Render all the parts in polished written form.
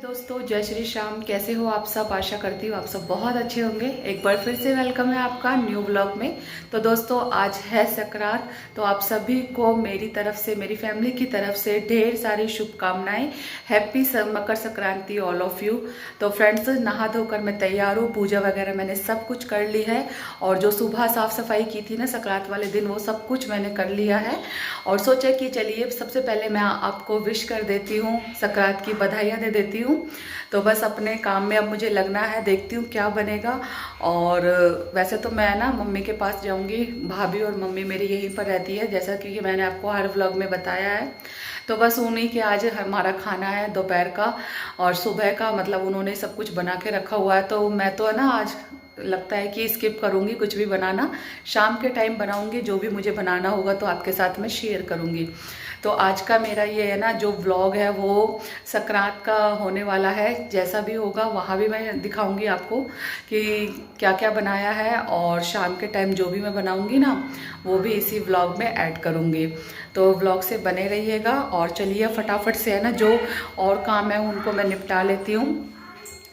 दोस्तों, जय श्री श्याम। कैसे हो आप सब? आशा करती हूँ आप सब बहुत अच्छे होंगे। एक बार फिर से वेलकम है आपका न्यू ब्लॉग में। तो दोस्तों, आज है संक्रांत, तो आप सभी को मेरी तरफ से, मेरी फैमिली की तरफ से ढेर सारी शुभकामनाएं। Happy Makar Sankranti all of you. तो फ्रेंड्स, नहा धोकर मैं तैयार हूँ, पूजा वगैरह मैंने सब कुछ कर ली है। और जो सुबह साफ सफाई की थी ना संक्रांत वाले दिन, वो सब कुछ मैंने कर लिया है। और सोचा कि चलिए सबसे पहले मैं आपको विश कर देती हूँ, संक्रांत की बधाइयाँ दे देती हूँ। तो बस अपने काम में अब मुझे लगना है, देखती हूँ क्या बनेगा। और वैसे तो मैं ना मम्मी के पास जाऊँगी, भाभी और मम्मी मेरी यहीं पर रहती है, जैसा कि मैंने आपको हर व्लॉग में बताया है। तो बस उन्हीं के आज हमारा खाना है दोपहर का और सुबह का, मतलब उन्होंने सब कुछ बना के रखा हुआ है। तो मैं तो है ना आज लगता है कि स्किप करूँगी कुछ भी बनाना, शाम के टाइम बनाऊँगी। जो भी मुझे बनाना होगा तो आपके साथ मैं शेयर करूँगी। तो आज का मेरा ये है ना जो व्लॉग है वो संक्रांत का होने वाला है। जैसा भी होगा वहाँ भी मैं दिखाऊंगी आपको कि क्या क्या बनाया है, और शाम के टाइम जो भी मैं बनाऊंगी ना वो भी इसी व्लॉग में ऐड करूंगी। तो व्लॉग से बने रहिएगा। और चलिए फटाफट से है ना जो और काम है उनको मैं निपटा लेती हूँ।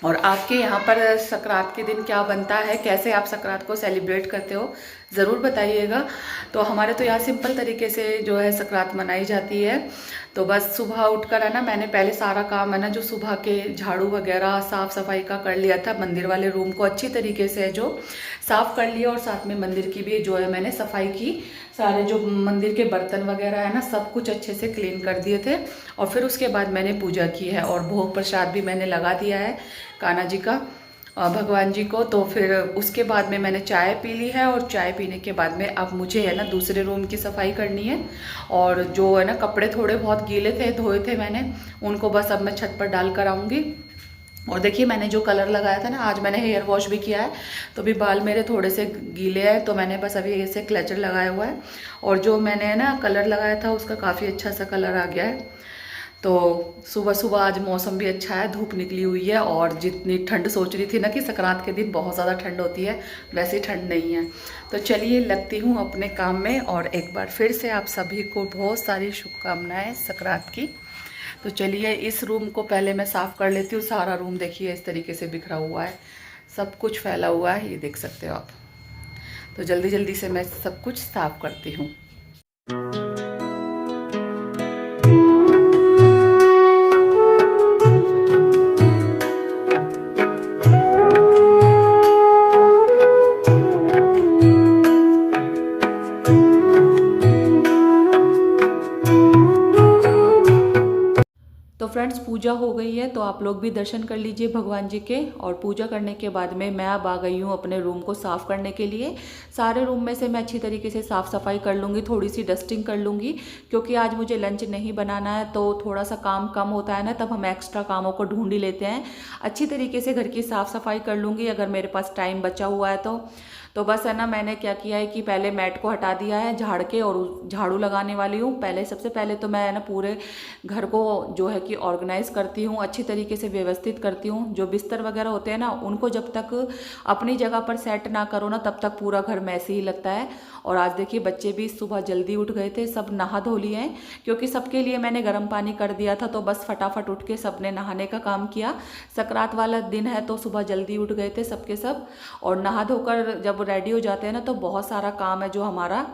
और आपके यहाँ पर संक्रांत के दिन क्या बनता है, कैसे आप संक्रांत को सेलिब्रेट करते हो, ज़रूर बताइएगा। तो हमारे तो यहाँ सिंपल तरीके से जो है संक्रांत मनाई जाती है। तो बस सुबह उठकर है ना मैंने पहले सारा काम है ना जो सुबह के झाड़ू वगैरह साफ़ सफाई का कर लिया था। मंदिर वाले रूम को अच्छी तरीके से जो साफ़ कर लिया, और साथ में मंदिर की भी जो है मैंने सफाई की। सारे जो मंदिर के बर्तन वगैरह है ना सब कुछ अच्छे से क्लीन कर दिए थे। और फिर उसके बाद मैंने पूजा की है, और भोग प्रसाद भी मैंने लगा दिया है कान्हा जी का, भगवान जी को। तो फिर उसके बाद में मैंने चाय पी ली है, और चाय पीने के बाद में अब मुझे है ना दूसरे रूम की सफाई करनी है। और जो है ना कपड़े थोड़े बहुत गीले थे, धोए थे मैंने, उनको बस अब मैं छत पर डाल कर आऊँगी। और देखिए मैंने जो कलर लगाया था ना, आज मैंने हेयर वॉश भी किया है, तो भी बाल मेरे थोड़े से गीले हैं, तो मैंने बस अभी ऐसे क्लेचर लगाया हुआ है। और जो मैंने ना कलर लगाया था उसका काफ़ी अच्छा सा कलर आ गया है। तो सुबह सुबह आज मौसम भी अच्छा है, धूप निकली हुई है। और जितनी ठंड सोच रही थी ना कि संक्रांत के दिन बहुत ज़्यादा ठंड होती है, वैसी ठंड नहीं है। तो चलिए लगती हूँ अपने काम में। और एक बार फिर से आप सभी को बहुत सारी शुभकामनाएं संक्रांत की। तो चलिए इस रूम को पहले मैं साफ़ कर लेती हूँ। सारा रूम देखिए इस तरीके से बिखरा हुआ है, सब कुछ फैला हुआ है, ये देख सकते हो आप। तो जल्दी जल्दी से मैं सब कुछ साफ़ करती हूँ। तो फ्रेंड्स, पूजा हो गई है, तो आप लोग भी दर्शन कर लीजिए भगवान जी के। और पूजा करने के बाद में मैं अब आ गई हूँ अपने रूम को साफ़ करने के लिए। सारे रूम में से मैं अच्छी तरीके से साफ़ सफाई कर लूँगी, थोड़ी सी डस्टिंग कर लूँगी, क्योंकि आज मुझे लंच नहीं बनाना है। तो थोड़ा सा काम कम होता है ना, तब हम एक्स्ट्रा कामों को ढूंढ ही लेते हैं। अच्छी तरीके से घर की साफ़ सफाई कर लूँगी अगर मेरे पास टाइम बचा हुआ है तो बस है ना मैंने क्या किया है कि पहले मैट को हटा दिया है झाड़ के, और झाड़ू लगाने वाली हूँ। पहले सबसे पहले तो मैं है ना पूरे घर को जो है कि ऑर्गेनाइज करती हूँ, अच्छी तरीके से व्यवस्थित करती हूँ। जो बिस्तर वगैरह होते हैं ना उनको जब तक अपनी जगह पर सेट ना करो ना, तब तक पूरा घर मैसे ही लगता है। और आज देखिए बच्चे भी सुबह जल्दी उठ गए थे, सब नहा धो लिए हैं, क्योंकि सबके लिए मैंने गर्म पानी कर दिया था। तो बस फटाफट उठ के सबने नहाने का काम किया। संक्रांत वाला दिन है तो सुबह जल्दी उठ गए थे सबके सब। और नहा धोकर जब रेडी हो जाते हैं ना तो बहुत सारा काम है जो हमारा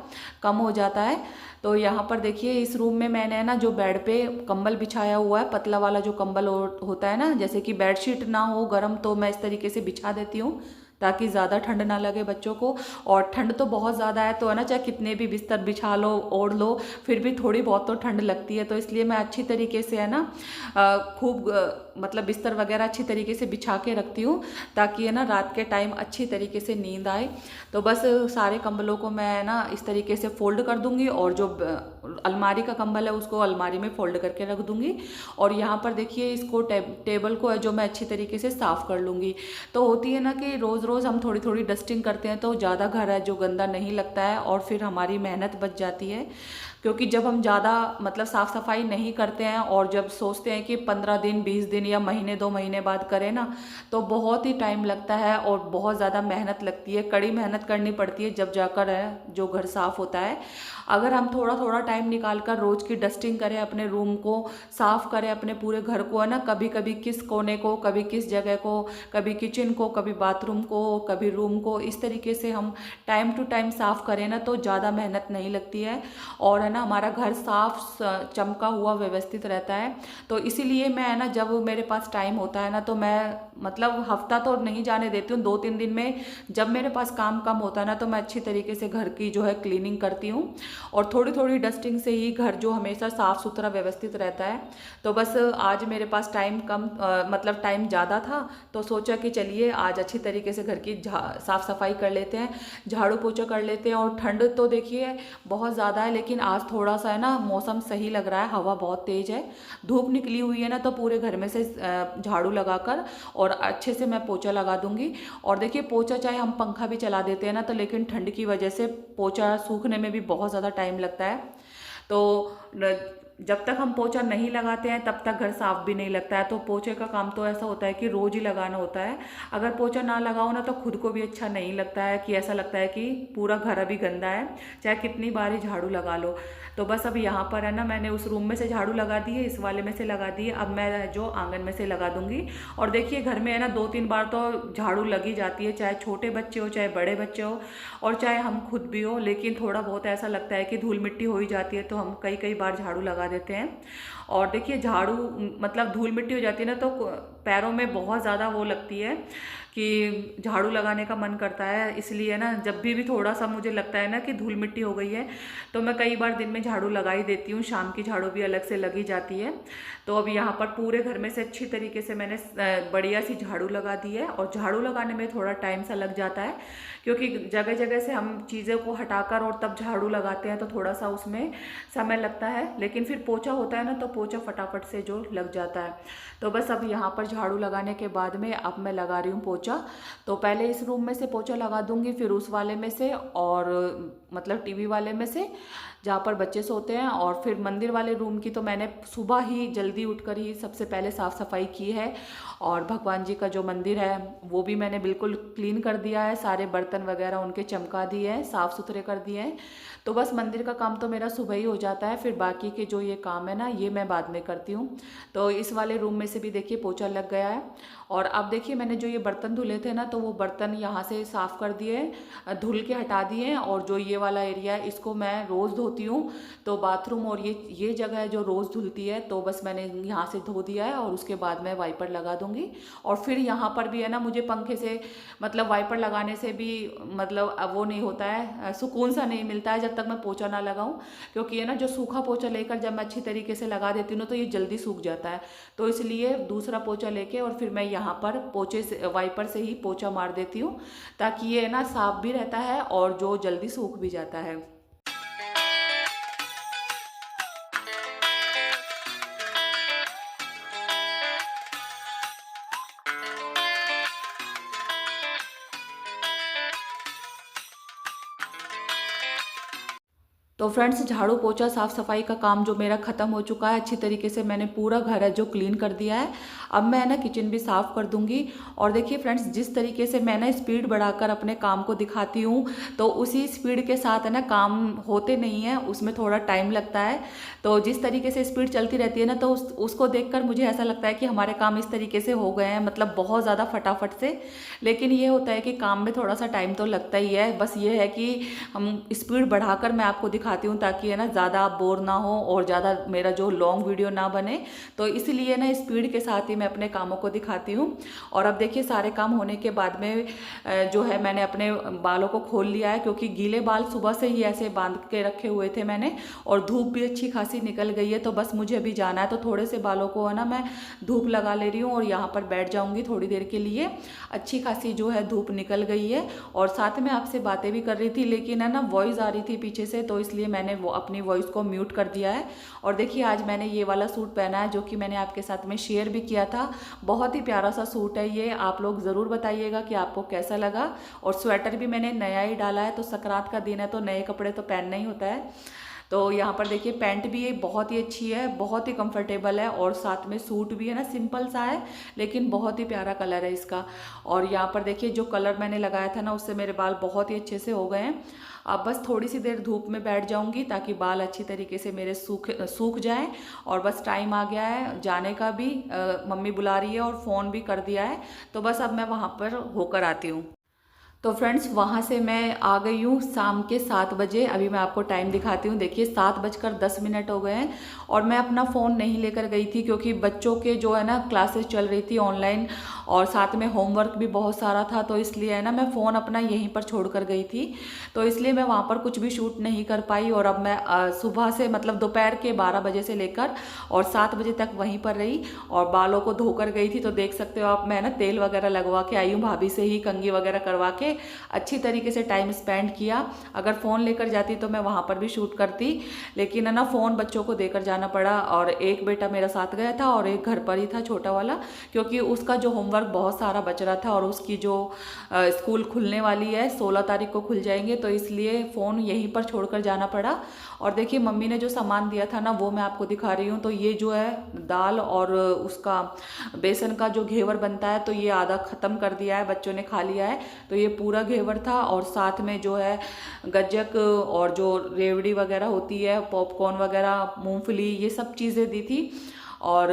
कम हो जाता है। तो यहाँ पर देखिए इस रूम में मैंने ना जो बेड पे कंबल बिछाया हुआ है, पतला वाला जो कंबल होता है ना, जैसे कि बेडशीट ना हो गर्म, तो मैं इस तरीके से बिछा देती हूँ ताकि ज़्यादा ठंड ना लगे बच्चों को। और ठंड तो बहुत ज़्यादा है, तो है ना चाहे कितने भी बिस्तर बिछा लो ओढ़ लो, फिर भी थोड़ी बहुत तो ठंड लगती है। तो इसलिए मैं अच्छी तरीके से है ना खूब मतलब बिस्तर वगैरह अच्छी तरीके से बिछा के रखती हूँ, ताकि है ना रात के टाइम अच्छी तरीके से नींद आए। तो बस सारे कंबलों को मैं ना इस तरीके से फोल्ड कर दूंगी, और जो अलमारी का कंबल है उसको अलमारी में फोल्ड करके रख दूंगी। और यहाँ पर देखिए इसको टेबल को है जो मैं अच्छी तरीके से साफ़ कर लूँगी। तो होती है ना कि रोज़ रोज़ हम थोड़ी थोड़ी डस्टिंग करते हैं तो ज़्यादा घर है जो गंदा नहीं लगता है, और फिर हमारी मेहनत बच जाती है। क्योंकि जब हम ज़्यादा मतलब साफ़ सफाई नहीं करते हैं और जब सोचते हैं कि 15 दिन 20 दिन या महीने 2 महीने बाद करें ना, तो बहुत ही टाइम लगता है और बहुत ज़्यादा मेहनत लगती है, कड़ी मेहनत करनी पड़ती है जब जाकर जो घर साफ़ होता है। अगर हम थोड़ा थोड़ा टाइम निकाल कर रोज़ की डस्टिंग करें, अपने रूम को साफ़ करें, अपने पूरे घर को है ना, कभी कभी किस कोने को, कभी किस जगह को, कभी किचन को, कभी बाथरूम को, कभी रूम को, इस तरीके से हम टाइम टू टाइम साफ़ करें ना, तो ज़्यादा मेहनत नहीं लगती है और है ना हमारा घर साफ चमका हुआ व्यवस्थित रहता है। तो इसीलिए मैं है ना, जब मेरे पास टाइम होता है ना, तो मैं मतलब हफ्ता तो नहीं जाने देती हूँ, 2-3 दिन में जब मेरे पास काम कम होता है ना, तो मैं अच्छी तरीके से घर की जो है क्लीनिंग करती हूँ और थोड़ी थोड़ी डस्टिंग से ही घर जो हमेशा साफ़ सुथरा व्यवस्थित रहता है। तो बस आज मेरे पास टाइम कम मतलब टाइम ज़्यादा था, तो सोचा कि चलिए आज अच्छी तरीके से घर की साफ़ सफाई कर लेते हैं, झाड़ू पोछा कर लेते हैं। और ठंड तो देखिए बहुत ज़्यादा है, लेकिन आज थोड़ा सा है ना मौसम सही लग रहा है, हवा बहुत तेज़ है, धूप निकली हुई है ना, तो पूरे घर में से झाड़ू लगाकर और अच्छे से मैं पोछा लगा दूंगी। और देखिए पोछा चाहे हम पंखा भी चला देते हैं ना, तो लेकिन ठंड की वजह से पोछा सूखने में भी बहुत ज़्यादा टाइम लगता है। तो जब तक हम पोछा नहीं लगाते हैं तब तक घर साफ भी नहीं लगता है। तो पोछे का काम तो ऐसा होता है कि रोज़ ही लगाना होता है। अगर पोछा ना लगाओ ना, तो खुद को भी अच्छा नहीं लगता है, कि ऐसा लगता है कि पूरा घर अभी गंदा है, चाहे कितनी बार ही झाड़ू लगा लो। तो बस अब यहाँ पर है ना, मैंने उस रूम में से झाड़ू लगा दी है, इस वाले में से लगा दी है, अब मैं जो आंगन में से लगा दूंगी। और देखिए घर में है ना 2-3 बार तो झाड़ू लगी जाती है, चाहे छोटे बच्चे हो, चाहे बड़े बच्चे हो, और चाहे हम खुद भी हो। लेकिन थोड़ा बहुत ऐसा लगता है कि धूल मिट्टी हो ही जाती है, तो हम कई कई बार झाड़ू लगा देते हैं। और देखिए झाड़ू मतलब धूल मिट्टी हो जाती है ना, तो पैरों में बहुत ज़्यादा वो लगती है कि झाड़ू लगाने का मन करता है। इसलिए ना जब भी थोड़ा सा मुझे लगता है ना कि धूल मिट्टी हो गई है, तो मैं कई बार दिन में झाड़ू लगा ही देती हूँ, शाम की झाड़ू भी अलग से लगी जाती है। तो अब यहाँ पर पूरे घर में से अच्छी तरीके से मैंने बढ़िया सी झाड़ू लगा दी है। और झाड़ू लगाने में थोड़ा टाइम सा लग जाता है, क्योंकि जगह जगह से हम चीज़ों को हटाकर और तब झाड़ू लगाते हैं, तो थोड़ा सा उसमें समय लगता है। लेकिन फिर पोछा होता है ना, तो पोछा फटाफट से जो लग जाता है। तो बस अब यहाँ पर झाड़ू लगाने के बाद में अब मैं लगा रही हूँ पोछा। तो पहले इस रूम में से पोछा लगा दूंगी, फिर उस वाले में से, और मतलब टीवी वाले में से जहाँ पर बच्चे सोते हैं, और फिर मंदिर वाले रूम की तो मैंने सुबह ही जल्दी उठकर ही सबसे पहले साफ़ सफाई की है। और भगवान जी का जो मंदिर है वो भी मैंने बिल्कुल क्लीन कर दिया है, सारे बर्तन वगैरह उनके चमका दिए हैं, साफ़ सुथरे कर दिए हैं। तो बस मंदिर का काम तो मेरा सुबह ही हो जाता है, फिर बाकी के जो ये काम है ना, ये मैं बाद में करती हूँ। तो इस वाले रूम में से भी देखिए पोछा लग गया है। और अब देखिए मैंने जो ये बर्तन धुले थे ना, तो वो बर्तन यहाँ से साफ़ कर दिए, धुल के हटा दिए। और जो ये वाला एरिया है इसको मैं रोज़ धोती हूँ, तो बाथरूम और ये जगह है जो रोज़ धुलती है, तो बस मैंने यहाँ से धो दिया है। और उसके बाद मैं वाइपर लगा दूँगी। और फिर यहाँ पर भी है ना, मुझे पंखे से मतलब वाइपर लगाने से भी मतलब वो नहीं होता है, सुकून सा नहीं मिलता है जब तक मैं पोछा ना लगाऊं। क्योंकि है ना, जो सूखा पोछा लेकर जब मैं अच्छी तरीके से लगा देती हूँ ना, तो ये जल्दी सूख जाता है। तो इसलिए दूसरा पोछा लेके और फिर मैं यहाँ पर पोछे से वाइपर से ही पोछा मार देती हूँ, ताकि ये ना साफ भी रहता है और जो जल्दी सूख भी जाता है। तो फ्रेंड्स, झाड़ू पोछा साफ सफाई का काम जो मेरा खत्म हो चुका है, अच्छी तरीके से मैंने पूरा घर है जो क्लीन कर दिया है। अब मैं ना किचन भी साफ कर दूंगी। और देखिए फ्रेंड्स, जिस तरीके से मैं ना स्पीड बढ़ाकर अपने काम को दिखाती हूँ, तो उसी स्पीड के साथ है ना काम होते नहीं है, उसमें थोड़ा टाइम लगता है। तो जिस तरीके से स्पीड चलती रहती है ना, तो उसको देखकर मुझे ऐसा लगता है कि हमारे काम इस तरीके से हो गए हैं, मतलब बहुत ज़्यादा फटाफट से। लेकिन ये होता है कि काम में थोड़ा सा टाइम तो लगता ही है। बस ये है कि हम स्पीड बढ़ाकर मैं आपको दिखाती हूँ, ताकि है ना ज़्यादा आप बोर ना हो और ज़्यादा मेरा जो लॉन्ग वीडियो ना बने। तो इसलिए ना स्पीड के साथ ही मैं अपने कामों को दिखाती हूँ। और अब देखिए सारे काम होने के बाद में जो है मैंने अपने बालों को खोल लिया है, क्योंकि गीले बाल सुबह से ही ऐसे बांध के रखे हुए थे मैंने, और धूप भी अच्छी खासी निकल गई है। तो बस मुझे अभी जाना है, तो थोड़े से बालों को है ना मैं धूप लगा ले रही हूँ और यहाँ पर बैठ जाऊँगी थोड़ी देर के लिए। अच्छी खासी जो है धूप निकल गई है, और साथ में आपसे बातें भी कर रही थी, लेकिन है ना वॉइस आ रही थी पीछे से, तो इसलिए मैंने वो अपनी वॉइस को म्यूट कर दिया है। और देखिए आज मैंने ये वाला सूट पहना है, जो कि मैंने आपके साथ में शेयर भी किया था। बहुत ही प्यारा सा सूट है ये, आप लोग ज़रूर बताइएगा कि आपको कैसा लगा। और स्वेटर भी मैंने नया ही डाला है, तो संक्रांत का दिन है तो नए कपड़े तो पहनना ही होता है। तो यहाँ पर देखिए पैंट भी ये बहुत ही अच्छी है, बहुत ही कंफर्टेबल है, और साथ में सूट भी है ना, सिंपल सा है लेकिन बहुत ही प्यारा कलर है इसका। और यहाँ पर देखिए जो कलर मैंने लगाया था ना, उससे मेरे बाल बहुत ही अच्छे से हो गए हैं। अब बस थोड़ी सी देर धूप में बैठ जाऊंगी ताकि बाल अच्छी तरीके से मेरे सूख जाएं। और बस टाइम आ गया है जाने का भी, मम्मी बुला रही है और फ़ोन भी कर दिया है, तो बस अब मैं वहाँ पर होकर आती हूँ। तो फ्रेंड्स वहाँ से मैं आ गई हूँ शाम के 7 बजे। अभी मैं आपको टाइम दिखाती हूँ, देखिए 7:10 हो गए हैं। और मैं अपना फ़ोन नहीं लेकर गई थी क्योंकि बच्चों के जो है ना क्लासेस चल रही थी ऑनलाइन, और साथ में होमवर्क भी बहुत सारा था, तो इसलिए है ना मैं फ़ोन अपना यहीं पर छोड़ कर गई थी। तो इसलिए मैं वहाँ पर कुछ भी शूट नहीं कर पाई। और अब मैं सुबह से मतलब दोपहर के 12 बजे से लेकर और 7 बजे तक वहीं पर रही और बालों को धोकर गई थी। तो देख सकते हो आप, मैं ना तेल वगैरह लगवा के आई हूँ, भाभी से ही कंघी वगैरह करवा के अच्छी तरीके से टाइम स्पेंड किया। अगर फ़ोन लेकर जाती तो मैं वहाँ पर भी शूट करती, लेकिन है ना फ़ोन बच्चों को देकर जाना पड़ा। और एक बेटा मेरा साथ गया था और एक घर पर ही था छोटा वाला, क्योंकि उसका जो होमवर्क बहुत सारा बच रहा था और उसकी जो स्कूल खुलने वाली है 16 तारीख को खुल जाएंगे, तो इसलिए फ़ोन यहीं पर छोड़कर जाना पड़ा। और देखिए मम्मी ने जो सामान दिया था ना वो मैं आपको दिखा रही हूँ। तो ये जो है दाल और उसका बेसन का जो घेवर बनता है, तो ये आधा ख़त्म कर दिया है, बच्चों ने खा लिया है। तो ये पूरा घेवर था, और साथ में जो है गज्जक और जो रेवड़ी वगैरह होती है, पॉपकॉर्न वगैरह, मूंगफली, ये सब चीज़ें दी थी। और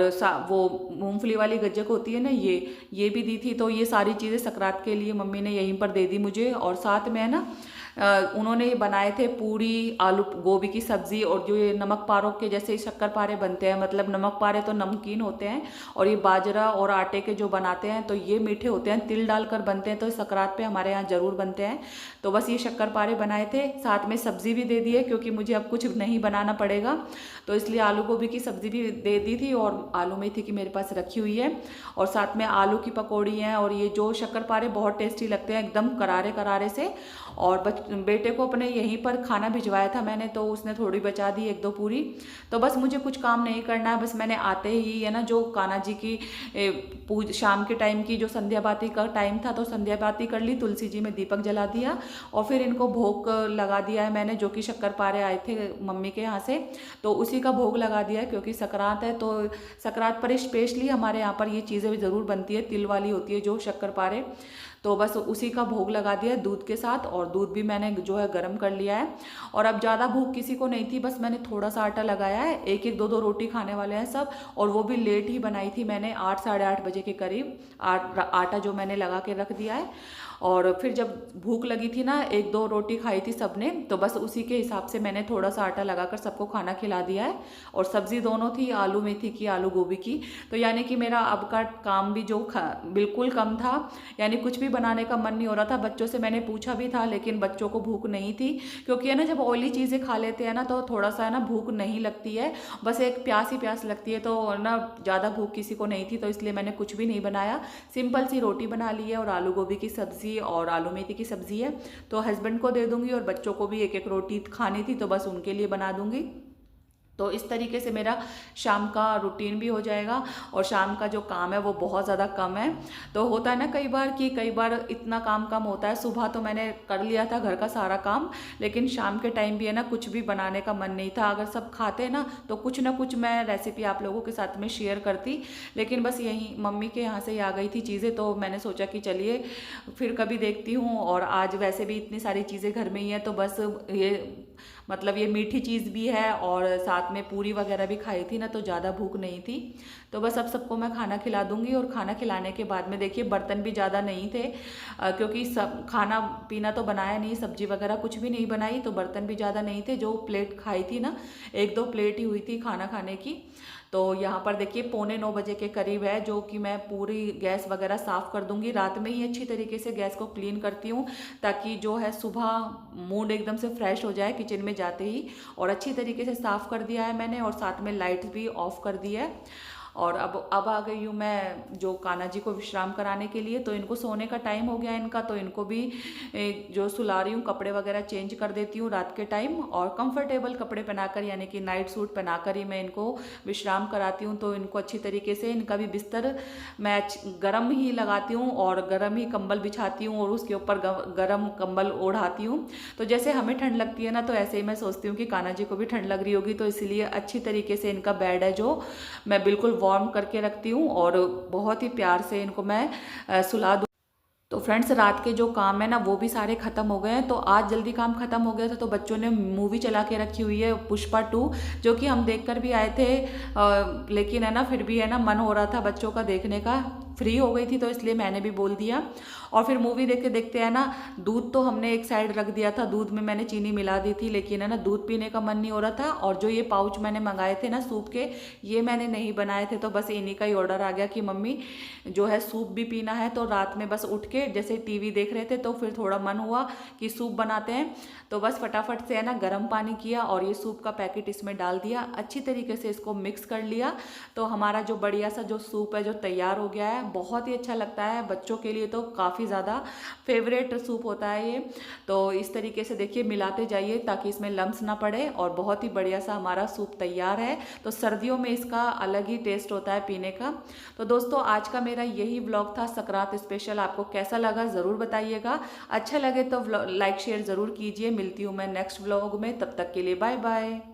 वो मूंगफली वाली गज्जक होती है ना, ये भी दी थी। तो ये सारी चीज़ें सकरात के लिए मम्मी ने यहीं पर दे दी मुझे। और साथ में है ना उन्होंने बनाए थे पूरी, आलू गोभी की सब्जी, और जो ये नमक पारों के जैसे शक्कर पारे बनते हैं, मतलब नमक पारे तो नमकीन होते हैं, और ये बाजरा और आटे के जो बनाते हैं तो ये मीठे होते हैं, तिल डालकर बनते हैं, तो सकरात पे हमारे यहाँ ज़रूर बनते हैं। तो बस ये शक्कर पारे बनाए थे, साथ में सब्जी भी दे दी है क्योंकि मुझे अब कुछ नहीं बनाना पड़ेगा, तो इसलिए आलू गोभी की सब्जी भी दे दी थी, और आलू मेथी की मेरे पास रखी हुई है, और साथ में आलू की पकौड़ी हैं। और ये जो शक्कर पारे बहुत टेस्टी लगते हैं, एकदम करारे करारे से। और बेटे को अपने यहीं पर खाना भिजवाया था मैंने, तो उसने थोड़ी बचा दी, 1-2 पूरी। तो बस मुझे कुछ काम नहीं करना है, बस मैंने आते ही है ना जो कान्हा जी की शाम के टाइम की जो संध्या बाती का टाइम था, तो संध्या बाती कर ली, तुलसी जी में दीपक जला दिया, और फिर इनको भोग लगा दिया है मैंने, जो कि शक्कर पारे आए थे मम्मी के यहाँ से, तो उसी का भोग लगा दिया है। क्योंकि सकरात है, तो सकरात पर स्पेशली हमारे यहाँ पर ये चीज़ें ज़रूर बनती है, तिल वाली होती है जो शक्कर पारे, तो बस उसी का भोग लगा दिया दूध के साथ। और दूध भी मैंने जो है गर्म कर लिया है। और अब ज़्यादा भूख किसी को नहीं थी, बस मैंने थोड़ा सा आटा लगाया है, 1-1 2-2 रोटी खाने वाले हैं सब, और वो भी लेट ही बनाई थी मैंने, 8 साढ़े 8 बजे के करीब आटा जो मैंने लगा के रख दिया है। और फिर जब भूख लगी थी ना, 1-2 रोटी खाई थी सबने, तो बस उसी के हिसाब से मैंने थोड़ा सा आटा लगाकर सबको खाना खिला दिया है। और सब्जी दोनों थी, आलू मेथी की, आलू गोभी की। तो यानी कि मेरा अब का काम भी जो बिल्कुल कम था, यानी कुछ भी बनाने का मन नहीं हो रहा था। बच्चों से मैंने पूछा भी था, लेकिन बच्चों को भूख नहीं थी, क्योंकि है ना जब ऑयली चीज़ें खा लेते हैं ना, तो थोड़ा सा है ना भूख नहीं लगती है, बस एक प्यास ही प्यास लगती है। तो ना ज़्यादा भूख किसी को नहीं थी, तो इसलिए मैंने कुछ भी नहीं बनाया, सिंपल सी रोटी बना ली है, और आलू गोभी की सब्ज़ी और आलू मेथी की सब्ज़ी है, तो हस्बैंड को दे दूंगी, और बच्चों को भी 1-1 रोटी खानी थी, तो बस उनके लिए बना दूंगी। तो इस तरीके से मेरा शाम का रूटीन भी हो जाएगा, और शाम का जो काम है वो बहुत ज़्यादा कम है। तो होता है ना कई बार इतना काम कम होता है। सुबह तो मैंने कर लिया था घर का सारा काम, लेकिन शाम के टाइम भी है ना कुछ भी बनाने का मन नहीं था। अगर सब खाते ना तो कुछ ना कुछ मैं रेसिपी आप लोगों के साथ में शेयर करती, लेकिन बस यही मम्मी के यहाँ से ही आ गई थी चीज़ें, तो मैंने सोचा कि चलिए फिर कभी देखती हूँ। और आज वैसे भी इतनी सारी चीज़ें घर में ही है, तो बस ये मतलब ये मीठी चीज़ भी है, और साथ में पूरी वगैरह भी खाई थी ना, तो ज़्यादा भूख नहीं थी। तो बस अब सबको मैं खाना खिला दूंगी, और खाना खिलाने के बाद में देखिए बर्तन भी ज़्यादा नहीं थे, क्योंकि सब खाना पीना तो बनाया नहीं, सब्जी वगैरह कुछ भी नहीं बनाई, तो बर्तन भी ज़्यादा नहीं थे। जो प्लेट खाई थी ना, 1-2 प्लेट ही हुई थी खाना खाने की। तो यहाँ पर देखिए 8:45 बजे के करीब है, जो कि मैं पूरी गैस वगैरह साफ़ कर दूंगी। रात में ही अच्छी तरीके से गैस को क्लीन करती हूँ, ताकि जो है सुबह मूड एकदम से फ्रेश हो जाए किचन में जाते ही। और अच्छी तरीके से साफ़ कर दिया है मैंने, और साथ में लाइट भी ऑफ कर दी है। और अब आ गई हूँ मैं जो कान्हा जी को विश्राम कराने के लिए। तो इनको सोने का टाइम हो गया इनका, तो इनको भी जो सुला रही हूँ, कपड़े वगैरह चेंज कर देती हूँ रात के टाइम, और कंफर्टेबल कपड़े पहनाकर यानी कि नाइट सूट पहनाकर ही मैं इनको विश्राम कराती हूँ। तो इनको अच्छी तरीके से इनका भी बिस्तर मैं गर्म ही लगाती हूँ और गर्म ही कंबल बिछाती हूँ और उसके ऊपर गर्म कंबल ओढ़ाती हूँ। तो जैसे हमें ठंड लगती है ना, तो ऐसे ही मैं सोचती हूँ कि कान्हा जी को भी ठंड लग रही होगी, तो इसलिए अच्छी तरीके से इनका बेड है जो मैं बिल्कुल वार्म करके रखती हूँ और बहुत ही प्यार से इनको मैं सुला दूँ। तो फ्रेंड्स, रात के जो काम है ना वो भी सारे खत्म हो गए हैं। तो आज जल्दी काम खत्म हो गया था, तो बच्चों ने मूवी चला के रखी हुई है पुष्पा 2, जो कि हम देख कर भी आए थे, लेकिन है ना फिर भी है ना मन हो रहा था बच्चों का देखने का। फ्री हो गई थी तो इसलिए मैंने भी बोल दिया। और फिर मूवी देखते देखते है ना, दूध तो हमने एक साइड रख दिया था, दूध में मैंने चीनी मिला दी थी, लेकिन है ना दूध पीने का मन नहीं हो रहा था। और जो ये पाउच मैंने मंगाए थे ना सूप के, ये मैंने नहीं बनाए थे, तो बस इन्हीं का ही ऑर्डर आ गया कि मम्मी जो है सूप भी पीना है। तो रात में बस उठ के जैसे टीवी देख रहे थे तो फिर थोड़ा मन हुआ कि सूप बनाते हैं, तो बस फटाफट से है ना गर्म पानी किया और ये सूप का पैकेट इसमें डाल दिया, अच्छी तरीके से इसको मिक्स कर लिया। तो हमारा जो बढ़िया सा जो सूप है जो तैयार हो गया है, बहुत ही अच्छा लगता है बच्चों के लिए, तो काफ़ी ज़्यादा फेवरेट सूप होता है ये। तो इस तरीके से देखिए मिलाते जाइए ताकि इसमें लम्स ना पड़े, और बहुत ही बढ़िया सा हमारा सूप तैयार है। तो सर्दियों में इसका अलग ही टेस्ट होता है पीने का। तो दोस्तों, आज का मेरा यही व्लॉग था संक्रांत स्पेशल। आपको कैसा लगा ज़रूर बताइएगा, अच्छा लगे तो लाइक शेयर ज़रूर कीजिए। मिलती हूँ मैं नेक्स्ट व्लॉग में, तब तक के लिए बाय बाय।